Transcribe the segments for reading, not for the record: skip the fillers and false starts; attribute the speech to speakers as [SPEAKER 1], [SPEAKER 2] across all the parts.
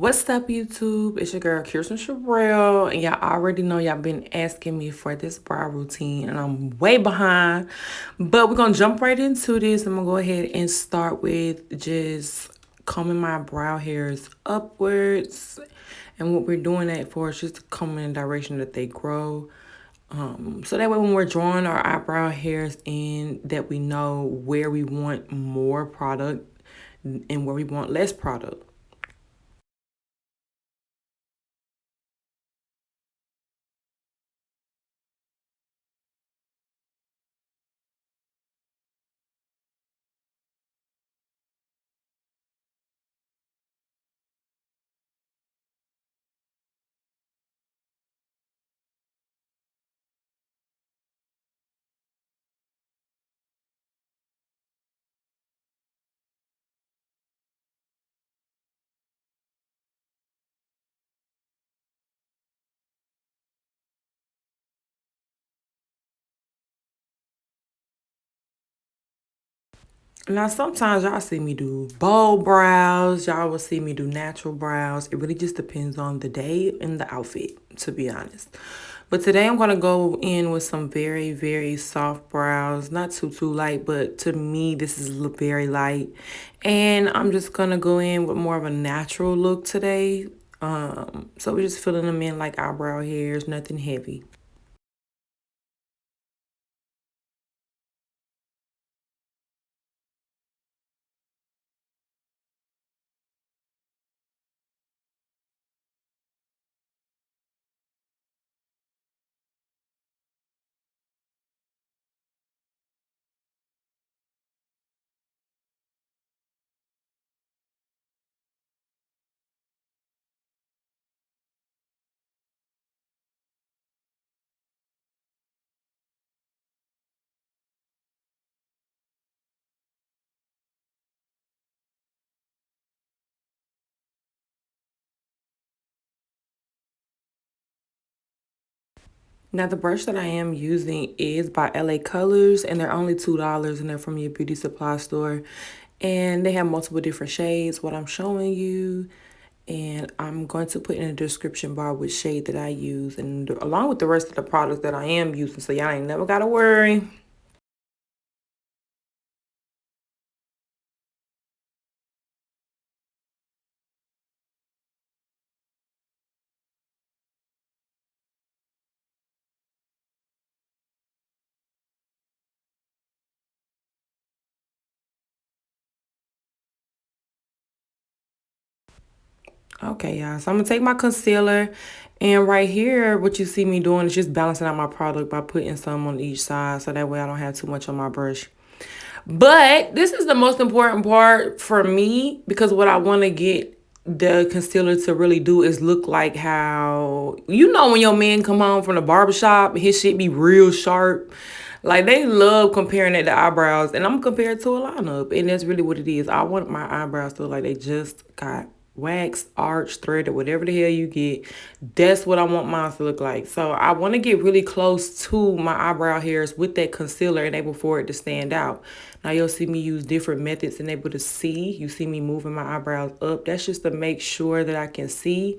[SPEAKER 1] What's up, YouTube? It's your girl, Kierston Sharell, and y'all already know y'all been asking me for this brow routine, and I'm way behind, but we're gonna jump right into this. I'm gonna go ahead and start with just combing my brow hairs upwards, and what we're doing that for is just to comb in the direction that they grow. So that way when we're drawing our eyebrow hairs in, that we know where we want more product and where we want less product. Now, sometimes y'all see me do bold brows. Y'all will see me do natural brows. It really just depends on the day and the outfit, to be honest. But today I'm going to go in with some very, very soft brows. Not too light, but to me, this is very light. And I'm just going to go in with more of a natural look today. So we're just filling them in like eyebrow hairs, nothing heavy. Now, the brush that I am using is by LA Colors, and they're only $2, and they're from your beauty supply store. And they have multiple different shades, what I'm showing you. And I'm going to put in the description bar which shade that I use, and along with the rest of the products that I am using, so y'all ain't never got to worry. Okay, y'all. So I'm gonna take my concealer, and right here, what you see me doing is just balancing out my product by putting some on each side, so that way I don't have too much on my brush. But this is the most important part for me, because what I want to get the concealer to really do is look like how, when your man come home from the barbershop, his shit be real sharp. Like, they love comparing it to eyebrows, and I'm compared to a lineup, and that's really what it is. I want my eyebrows to look like they just got wax, arch, thread, or whatever the hell you get. That's what I want mine to look like. So I want to get really close to my eyebrow hairs with that concealer and able for it to stand out. Now you'll see me use different methods and able to see. You see me moving my eyebrows up. That's just to make sure that I can see.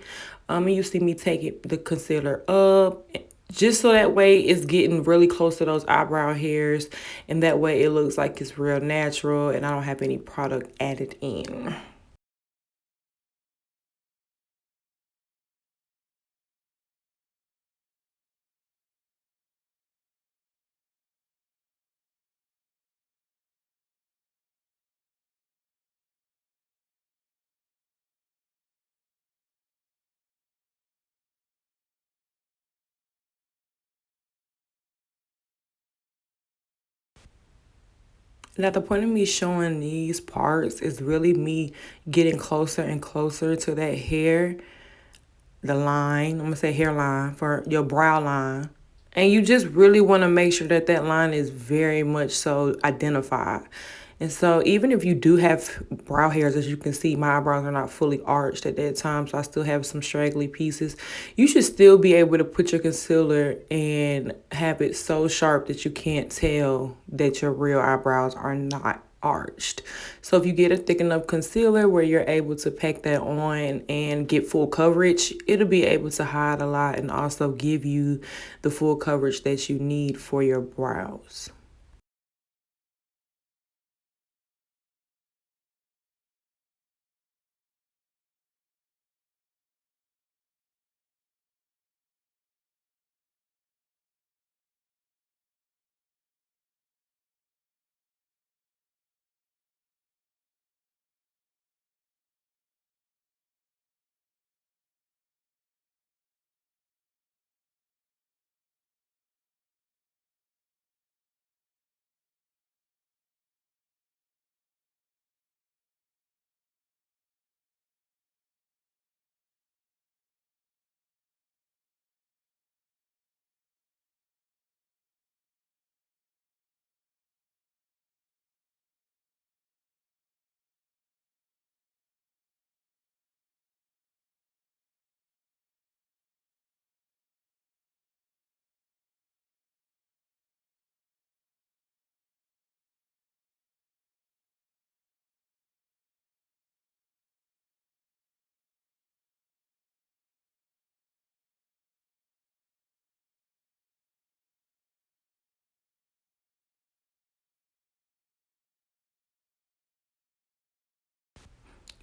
[SPEAKER 1] And you see me take the concealer up, just so that way it's getting really close to those eyebrow hairs, and that way it looks like it's real natural and I don't have any product added in. Now, the point of me showing these parts is really me getting closer and closer to that hair, the line, I'm gonna say hairline for your brow line. And you just really want to make sure that that line is very much so identified. And so even if you do have brow hairs, as you can see, my eyebrows are not fully arched at that time, so I still have some straggly pieces. You should still be able to put your concealer and have it so sharp that you can't tell that your real eyebrows are not arched. So if you get a thick enough concealer where you're able to pack that on and get full coverage, it'll be able to hide a lot and also give you the full coverage that you need for your brows.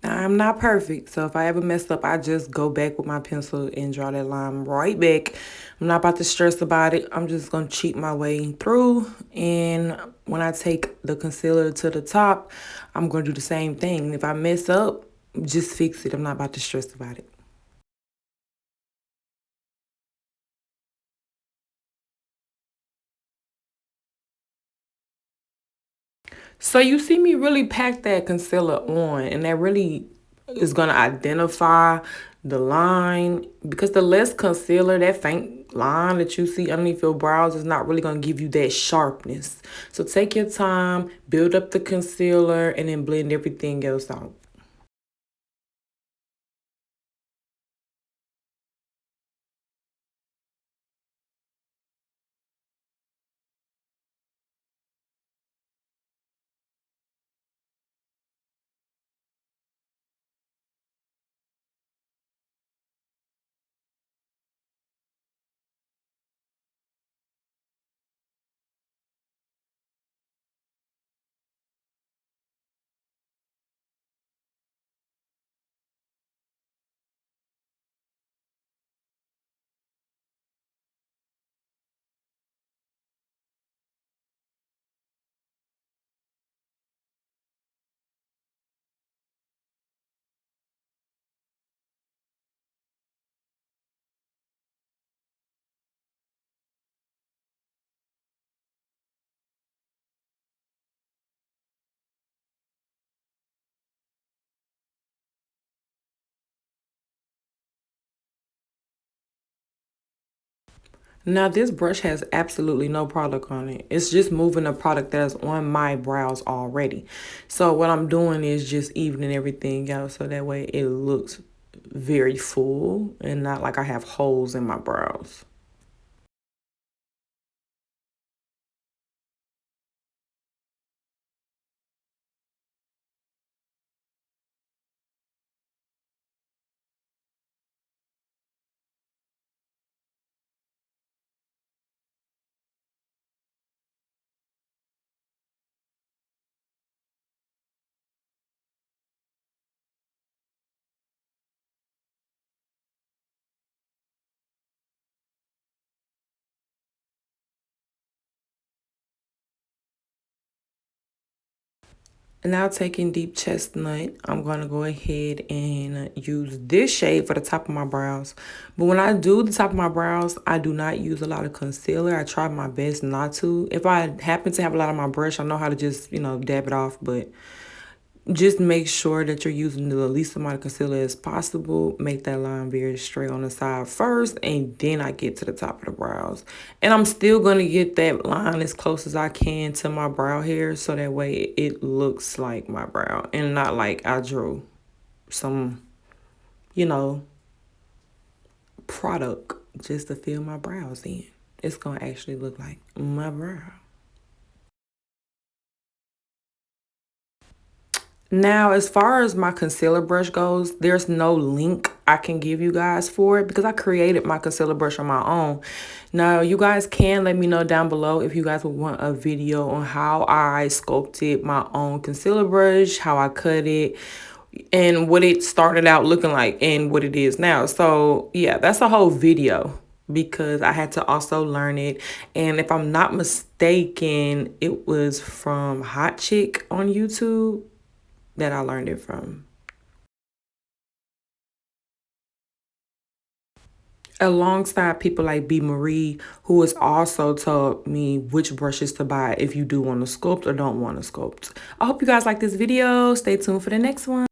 [SPEAKER 1] Now, I'm not perfect, so if I ever mess up, I just go back with my pencil and draw that line right back. I'm not about to stress about it. I'm just going to cheat my way through. And when I take the concealer to the top, I'm going to do the same thing. If I mess up, just fix it. I'm not about to stress about it. So you see me really pack that concealer on, and that really is gonna identify the line, because the less concealer, that faint line that you see underneath your brows is not really gonna give you that sharpness. So take your time, build up the concealer, and then blend everything else out. Now, this brush has absolutely no product on it. It's just moving a product that is on my brows already. So what I'm doing is just evening everything out so that way it looks very full and not like I have holes in my brows. Now taking deep chestnut, I'm going to go ahead and use this shade for the top of my brows. But when I do the top of my brows, I do not use a lot of concealer. I try my best not to. If I happen to have a lot on my brush, I know how to just, dab it off. But just make sure that you're using the least amount of concealer as possible. Make that line very straight on the side first, and then I get to the top of the brows. And I'm still going to get that line as close as I can to my brow hair so that way it looks like my brow and not like I drew some, you know, product just to fill my brows in. It's going to actually look like my brow. Now, as far as my concealer brush goes, there's no link I can give you guys for it because I created my concealer brush on my own. Now, you guys can let me know down below if you guys would want a video on how I sculpted my own concealer brush, how I cut it, and what it started out looking like and what it is now. So, yeah, that's a whole video because I had to also learn it. And if I'm not mistaken, it was from Hot Chick on YouTube that I learned it from. Alongside people like B. Marie, who has also told me which brushes to buy if you do want to sculpt or don't want to sculpt. I hope you guys like this video. Stay tuned for the next one.